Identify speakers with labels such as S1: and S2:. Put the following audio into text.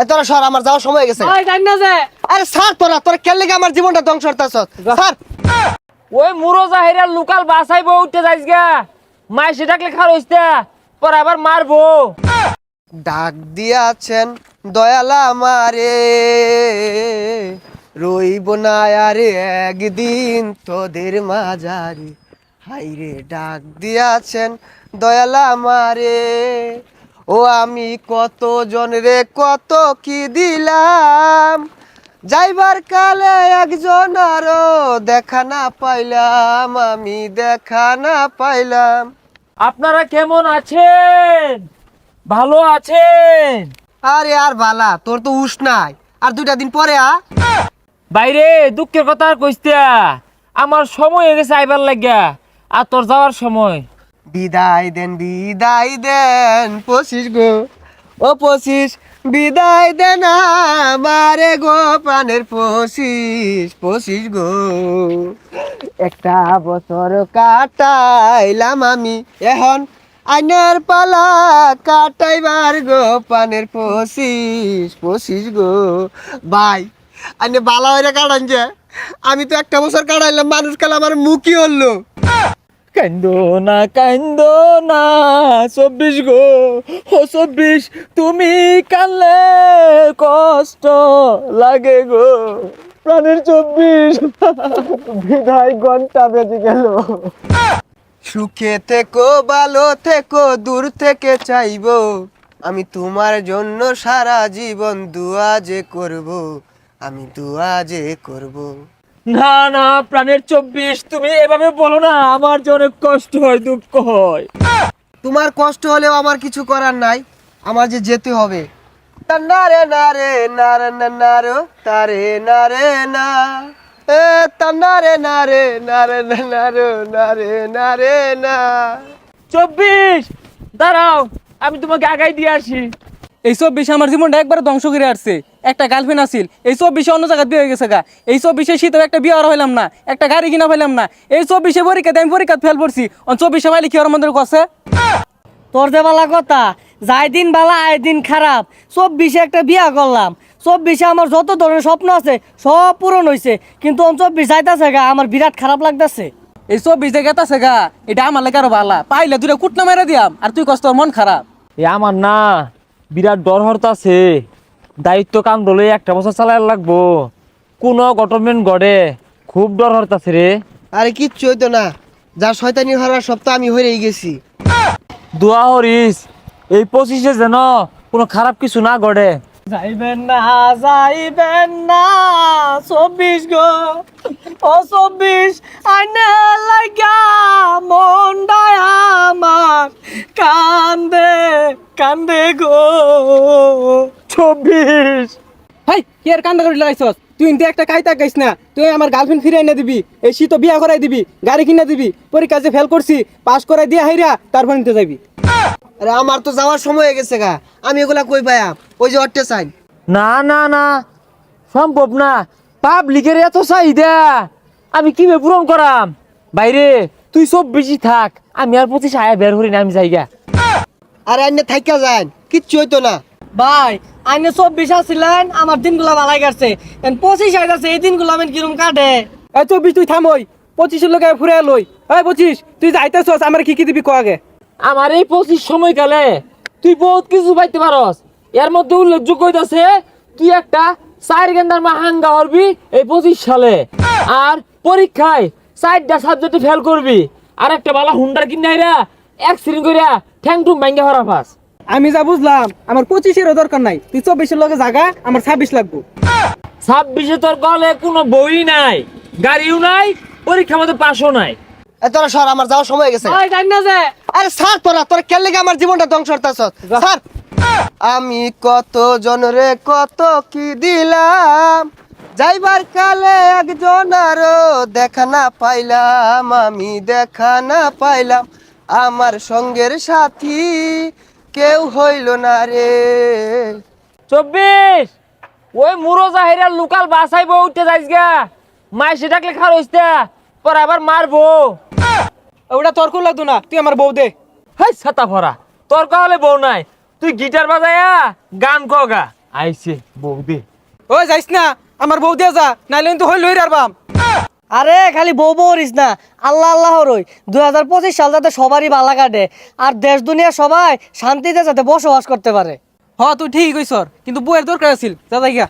S1: তোরা সর, আমার যাওয়ার সময় হয়ে গেছে।
S2: ভাই জান না যে
S1: আরে স্যার, তোরা কেন লেগে আমার জীবনটা ধ্বংস করতেছস? স্যার,
S2: ওই মুরো জাহিরা লোকাল বাসাইবো উঠতে যাইস গা, মাই সেটাকে খার হইছে পর আবার মারবো।
S1: ডাক দিয়াছেন দয়াল আমারে, রইব না আরে একদিন তোদের মাঝারে। হাইরে ডাক দিয়াছেন দয়াল আমারে, ও আমি কত জনরে কত কি দিলাম, যাইবার কালে একজন আরো দেখা না পাইলাম, আমি দেখা না পাইলাম।
S2: আপনারা কেমন আছেন? ভালো আছেন?
S1: আরে আর বালা, তোর তো হুশ নাই, আর 2টা দিন পরে
S2: বাইরে দুঃখের কথা আর কইস্তা, আমার সময় হয়ে গেছে আইবার লাগিয়া, আর তোর যাওয়ার সময়।
S1: বিদায় দেন পশিস গো, ও পশিস, বিদায় দেন আমারে গো, প্রাণের পশিস গো। একটা বছর কাটাইলাম আমি, এখন আইনের পালা কাটাইবার গো, প্রাণের পশিস গো। ভাই, আইনে বালা হইরে কাটান যে, আমি তো একটা বছর কাটাইলাম, মানুষ কাল আমার মুখই হলো।
S2: কান্দো না 24 গো, ও 24 তুমি কানলে কষ্ট লাগে গো, প্রাণের 24 বিদায় ঘন্টা বেজে গেল।
S1: সুখে থেকো, ভালো থেকো, দূর থেকে চাইবো, আমি তোমার জন্য সারা জীবন দুয়া যে করব, আমি দুয়া যে করব।
S2: না না প্রাণের 24 তুমি এভাবে বলো না, আমার যে অনেক কষ্ট হয়, দুঃখ হয়।
S1: তোমার কষ্ট হলেও আমার কিছু করার নাই, আমার যে যেতে হবে। নারে নারে নারে নারে তারে নারে না, এ তারে নারে নারে নারে নারে নারে না।
S2: 24 দাঁড়াও, আমি তোমাকে আগাই দিয়ে আসি।
S3: এই 24 আমার জীবনটা একবার ধ্বংস করে আসছে। একটা গার্লফ্রেন্ড আছিল, এই 24 অন্য জায়গায় বিয়ে হয়ে গেছে গা। এই 24 শীতেও একটা বিয়ে আর হইলাম না, একটা গাড়ি কিনা পাইলাম না। এই 24 পরীক্ষাতে আমি পরীক্ষা ফেল পড়ছি, 24 পাইলে কি ওর মধ্যে কছে?
S4: তোর যে বালা কথা, যাই দিন বালা আয় দিন খারাপ। 24 একটা বিয়া করলাম, 24 আমার যত ধরনের স্বপ্ন আছে সব পূরণ হয়েছে, কিন্তু 24 যাইতাছে গা, আমার বিরাট খারাপ লাগতেছে।
S3: এই 24 যে গেতাছে গা, এটা আমার লাগে আরো বালা। পাইলে দুটা কুটনা মেরে দিয়াম, আর তুই কষ্ট মন খারাপ।
S2: এ আমার না বিরাট ডর হরতাছে, দায়িত্ব কাম দলে একটা বছর চালাই লাগবো, কোন গভর্নমেন্ট গড়ে, খুব ডর হরতাছে রে।
S1: আরে কিচ্ছু হইতো না, যা শয়তানি হওয়ার সব তো আমি হয়েই গেছি।
S2: দোয়া হরিস এই 25 যেন কোনো খারাপ কিছু না গড়ে।
S4: যাইবেন না 24 গো, ও 24 আইনা লাগা মনটাই আমার কান্দে কান্দে গো।
S2: 24
S3: হাই কি আর কান্দা করে লাগাইছস? তুই ইনতে একটা কাইতা গাইস না, তুই আমার গার্লফ্রেন্ড ফিরে এনে দিবি, এই শীত বিয়া করাই দিবি, গাড়ি কিনা দিবি, পরীক্ষা যে ফেল করছি পাস করাই দিয়া হাইরা তারপর নিতে যাবি।
S1: আরে আমার তো যাওয়ার সময় হয়ে গেছে গা, আমি এগুলা কই পাইয়াম? ওই যে অট্টে চাই।
S2: না না না সম্ভব না, পাবলিকের এত চাহিদা আমি কিভাবে পূরণ করাম? বাইরে তুই 24 থাক, আমি আর 25 আয়া বের হরি না, আমি যাইগা।
S1: আরে আইনে থাইকা যান, কিচ্ছু হইতো না।
S4: ভাই আইনে 24 আসছিলেন, আমার দিনগুলা ভালাই কাটছে, 25 আইতাছে, এই দিনগুলো আমি কিরম কাটে।
S3: এই 24 তুই থামই, 25 লোকে ফুরে লই। এই 25 তুই যাইতেছস, আমার কি কি দিবি ক আগে।
S2: আমার এই 25 সময়কালে তুই বহুত কিছু পাইতে পারস, এর মধ্যে উল্লেখযোগ্য হইতাছে তুই একটা 4 গেন্দার মাহাঙ্গা হরবি এই 25 সালে, আর পরীক্ষায় 4টা সাবজেক্টে ফেল করবি, আর একটা বালা হুন্ডার কিনাইরা অ্যাক্সিডেন্ট কইরা ঠ্যাং টুং ভাঙ্গা হরা পাস।
S3: আমি যা বুঝলাম আমার 25-এরও দরকার নাই, তুই 24-এর লগে জাগা, আমার 26 লাগবো।
S2: 26-এ তোর গলে কোনো বই নাই, গাড়িও নাই, পরীক্ষা মতো পাসও নাই।
S1: তোরা সর, আমার যাওয়ার সময় হয়ে গেছে।
S4: ভাই জান না যে
S1: আরে স্যার, তোরা কেন লেগে আমার জীবনটা ধ্বংস করতেছস? স্যার, আমি কত জনরে কত কি দিলাম, যাইবার কালে একজন আরো দেখা না পাইলাম, আমি দেখা না পাইলাম, আমার সঙ্গের সাথী কেউ হইল না রে।
S2: 24 ওই মুরো জাহিরা লোকাল বাসাইবো উঠতে যাইস গা, মাই সেটাকে খার হইছে পর আবার মারবো।
S3: ওটা তোর কো লাগতো না, তুই আমার বউ দে।
S2: হাই ছাতা ভরা, তোর কাহলে বউ নাই, তুই গিটার বাজায়া গান কগা। আইছে বৌদি।
S3: ওই যাইস না, আমার বউ দিয়া যা, নাইলে কিন্তু হইল হইর আরবাম।
S4: আরে খালি বউ বউ হরিস না, আল্লাহ আল্লাহ রই 2025 সাল যাতে সবারই ভালো কাটে আর দেশ দুনিয়া সবাই শান্তিতে যাতে বসবাস করতে পারে।
S3: হ তুই ঠিক কইছর, কিন্তু বউয়ের দরকার আছিল, যা যাই গা।